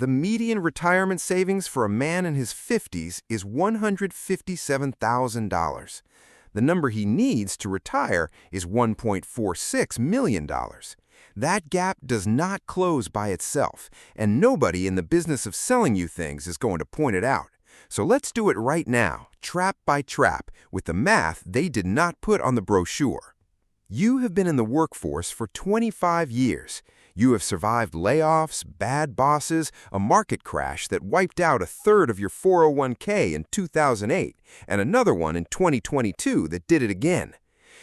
The median retirement savings for a man in his 50s is $157,000. The number he needs to retire is $1.46 million. That gap does not close by itself, and nobody in the business of selling you things is going to point it out. So let's do it right now, trap by trap, with the math they did not put on the brochure. You have been in the workforce for 25 years. You have survived layoffs, bad bosses, a market crash that wiped out a third of your 401k in 2008, and another one in 2022 that did it again.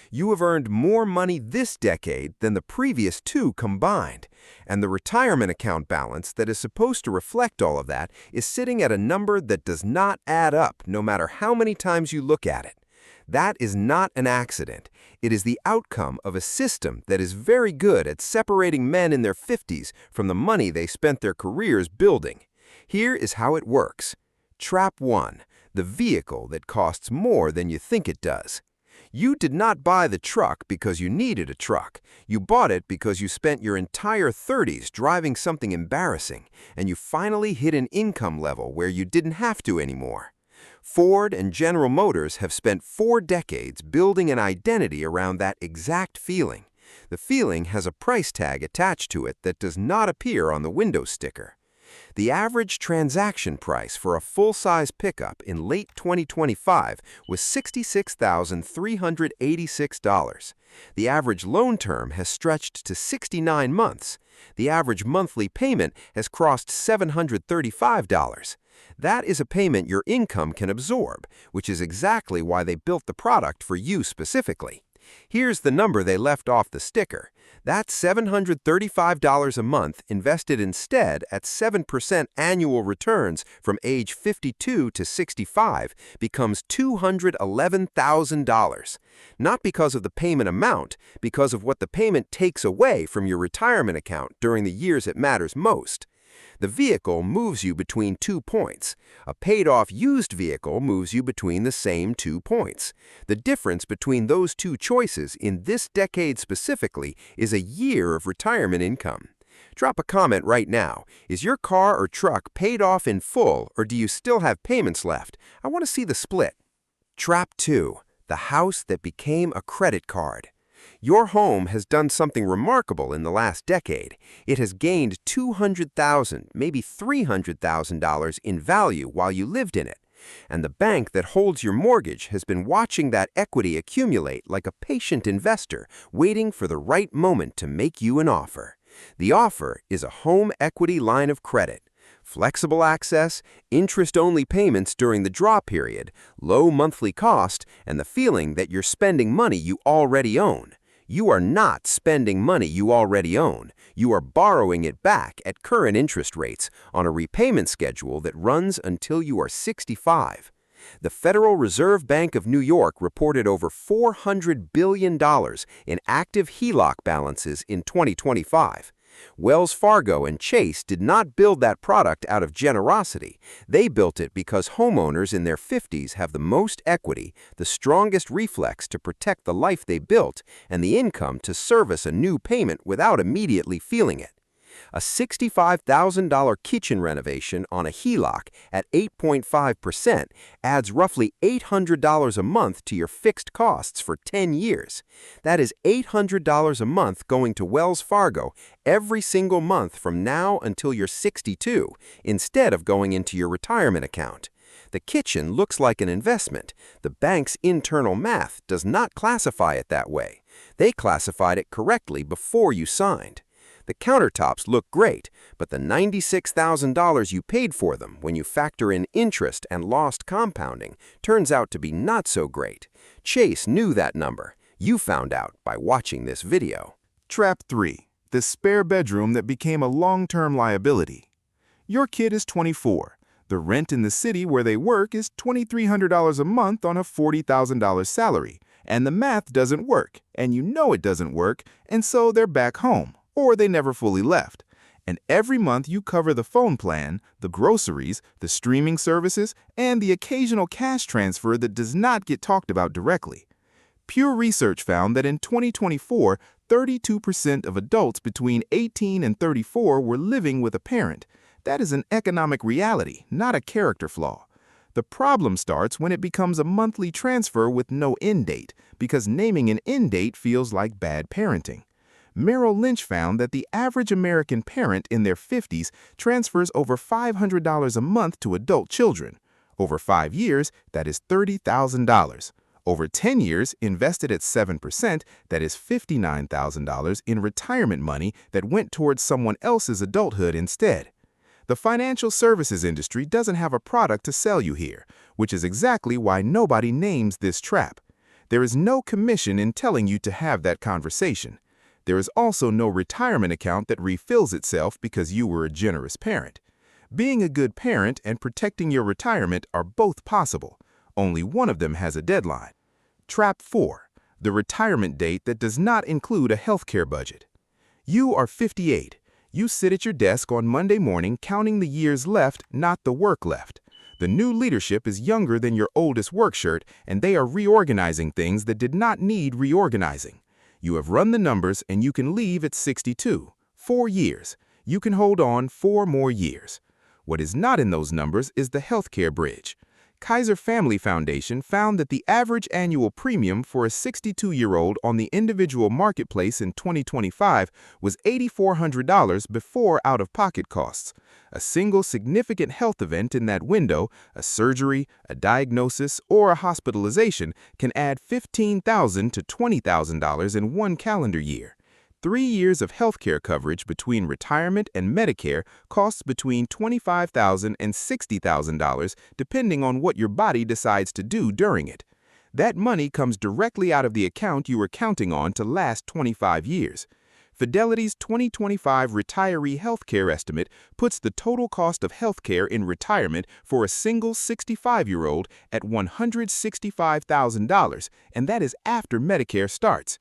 You have earned more money this decade than the previous two combined, and the retirement account balance that is supposed to reflect all of that is sitting at a number that does not add up no matter how many times you look at it. That is not an accident. It is the outcome of a system that is very good at separating men in their 50s from the money they spent their careers building. Here is how it works. Trap 1. The vehicle that costs more than you think it does. You did not buy the truck because you needed a truck. You bought it because you spent your entire 30s driving something embarrassing, and you finally hit an income level where you didn't have to anymore. Ford and General Motors have spent 4 decades building an identity around that exact feeling. The feeling has a price tag attached to it that does not appear on the window sticker. The average transaction price for a full-size pickup in late 2025 was $66,386. The average loan term has stretched to 69 months. The average monthly payment has crossed $735. That is a payment your income can absorb, which is exactly why they built the product for you specifically. Here's the number they left off the sticker. That's $735 a month invested instead at 7% annual returns from age 52 to 65 becomes $211,000. Not because of the payment amount, because of what the payment takes away from your retirement account during the years it matters most. The vehicle moves you between 2 points. A paid-off used vehicle moves you between the same 2 points. The difference between those two choices in this decade specifically is a year of retirement income. Drop a comment right now. Is your car or truck paid off in full, or do you still have payments left? I want to see the split. Trap 2. The house that became a credit card. Your home has done something remarkable in the last decade. It has gained $200,000, maybe $300,000 in value while you lived in it. And the bank that holds your mortgage has been watching that equity accumulate like a patient investor, waiting for the right moment to make you an offer. The offer is a home equity line of credit. Flexible access, interest-only payments during the draw period, low monthly cost, and the feeling that you're spending money you already own. You are not spending money you already own. You are borrowing it back at current interest rates on a repayment schedule that runs until you are 65. The Federal Reserve Bank of New York reported over $400 billion in active HELOC balances in 2025. Wells Fargo and Chase did not build that product out of generosity. They built it because homeowners in their 50s have the most equity, the strongest reflex to protect the life they built, and the income to service a new payment without immediately feeling it. A $65,000 kitchen renovation on a HELOC at 8.5% adds roughly $800 a month to your fixed costs for 10 years. That is $800 a month going to Wells Fargo every single month from now until you're 62, instead of going into your retirement account. The kitchen looks like an investment. The bank's internal math does not classify it that way. They classified it correctly before you signed. The countertops look great, but the $96,000 you paid for them when you factor in interest and lost compounding turns out to be not so great. Chase knew that number. You found out by watching this video. Trap 3. The spare bedroom that became a long-term liability. Your kid is 24. The rent in the city where they work is $2,300 a month on a $40,000 salary, and the math doesn't work, and you know it doesn't work, and so they're back home. Or they never fully left. And every month you cover the phone plan, the groceries, the streaming services, and the occasional cash transfer that does not get talked about directly. Pew Research found that in 2024, 32% of adults between 18 and 34 were living with a parent. That is an economic reality, not a character flaw. The problem starts when it becomes a monthly transfer with no end date, because naming an end date feels like bad parenting. Merrill Lynch found that the average American parent in their 50s transfers over $500 a month to adult children. Over 5 years, that is $30,000. Over 10 years, invested at 7%, that is $59,000 in retirement money that went towards someone else's adulthood instead. The financial services industry doesn't have a product to sell you here, which is exactly why nobody names this trap. There is no commission in telling you to have that conversation. There is also no retirement account that refills itself because you were a generous parent. Being a good parent and protecting your retirement are both possible. Only one of them has a deadline. Trap 4. The retirement date that does not include a healthcare budget. You are 58. You sit at your desk on Monday morning counting the years left, not the work left. The new leadership is younger than your oldest work shirt, and they are reorganizing things that did not need reorganizing. You have run the numbers and you can leave at 62. 4 years. You can hold on 4 more years. What is not in those numbers is the healthcare bridge. Kaiser Family Foundation found that the average annual premium for a 62-year-old on the individual marketplace in 2025 was $8,400 before out-of-pocket costs. A single significant health event in that window, a surgery, a diagnosis, or a hospitalization, can add $15,000 to $20,000 in one calendar year. 3 years of healthcare coverage between retirement and Medicare costs between $25,000 and $60,000 depending on what your body decides to do during it. That money comes directly out of the account you were counting on to last 25 years. Fidelity's 2025 retiree healthcare estimate puts the total cost of healthcare in retirement for a single 65-year-old at $165,000, and that is after Medicare starts.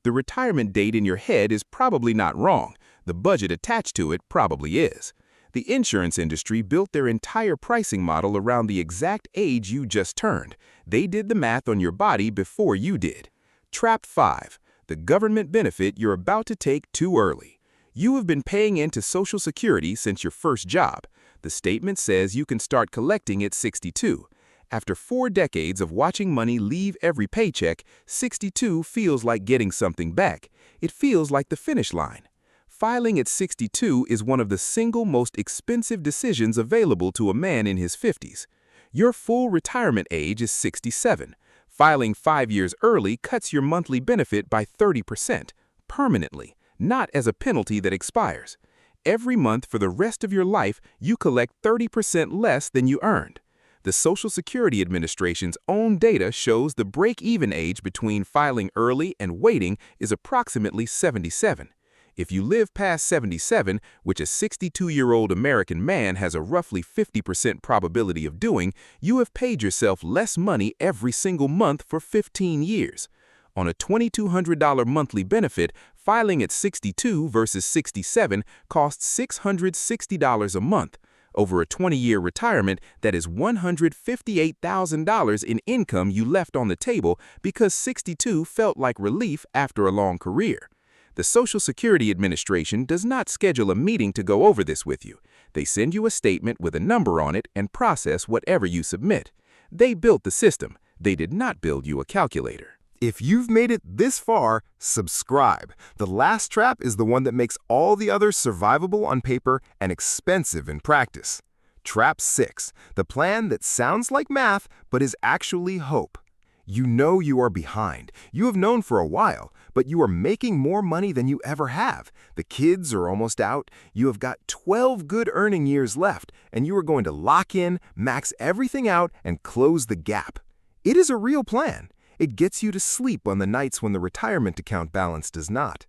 The retirement date in your head is probably not wrong. The budget attached to it probably is. The insurance industry built their entire pricing model around the exact age you just turned. They did the math on your body before you did. Trap 5. The government benefit you're about to take too early. You have been paying into Social Security since your first job. The statement says you can start collecting at 62. After 4 decades of watching money leave every paycheck, 62 feels like getting something back. It feels like the finish line. Filing at 62 is one of the single most expensive decisions available to a man in his 50s. Your full retirement age is 67. Filing 5 years early cuts your monthly benefit by 30%, permanently, not as a penalty that expires. Every month for the rest of your life, you collect 30% less than you earned. The Social Security Administration's own data shows the break-even age between filing early and waiting is approximately 77. If you live past 77, which a 62-year-old American man has a roughly 50% probability of doing, you have paid yourself less money every single month for 15 years. On a $2,200 monthly benefit, filing at 62 versus 67 costs $660 a month. Over a 20-year retirement, that is $158,000 in income you left on the table because 62 felt like relief after a long career. The Social Security Administration does not schedule a meeting to go over this with you. They send you a statement with a number on it and process whatever you submit. They built the system. They did not build you a calculator. If you've made it this far, subscribe. The last trap is the one that makes all the others survivable on paper and expensive in practice. Trap 6, the plan that sounds like math but is actually hope. You know you are behind. You have known for a while, but you are making more money than you ever have. The kids are almost out. You have got 12 good earning years left, and you are going to lock in, max everything out, and close the gap. It is a real plan. It gets you to sleep on the nights when the retirement account balance does not.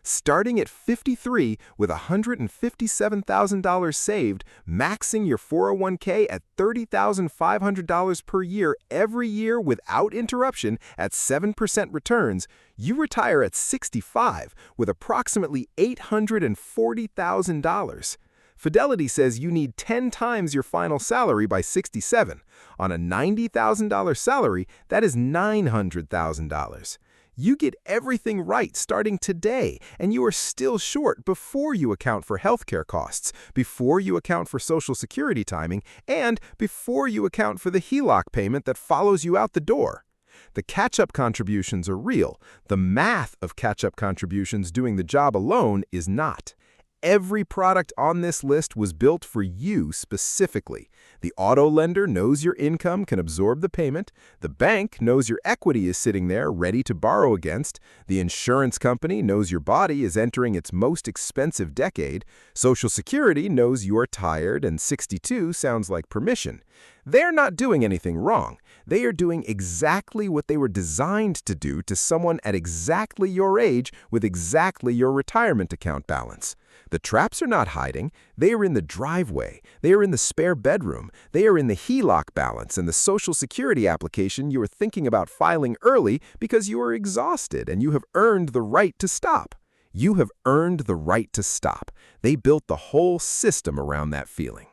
Starting at 53 with $157,000 saved, maxing your 401k at $30,500 per year every year without interruption at 7% returns, you retire at 65 with approximately $840,000. Fidelity says you need 10 times your final salary by 67. On a $90,000 salary, that is $900,000. You get everything right starting today, and you are still short before you account for healthcare costs, before you account for Social Security timing, and before you account for the HELOC payment that follows you out the door. The catch-up contributions are real. The math of catch-up contributions doing the job alone is not. Every product on this list was built for you specifically. The auto lender knows your income can absorb the payment. The bank knows your equity is sitting there ready to borrow against. The insurance company knows your body is entering its most expensive decade. Social Security knows you are tired, and 62 sounds like permission. They're not doing anything wrong. They are doing exactly what they were designed to do to someone at exactly your age with exactly your retirement account balance. The traps are not hiding. They are in the driveway. They are in the spare bedroom. They are in the HELOC balance and the Social Security application you are thinking about filing early because you are exhausted and you have earned the right to stop. You have earned the right to stop. They built the whole system around that feeling.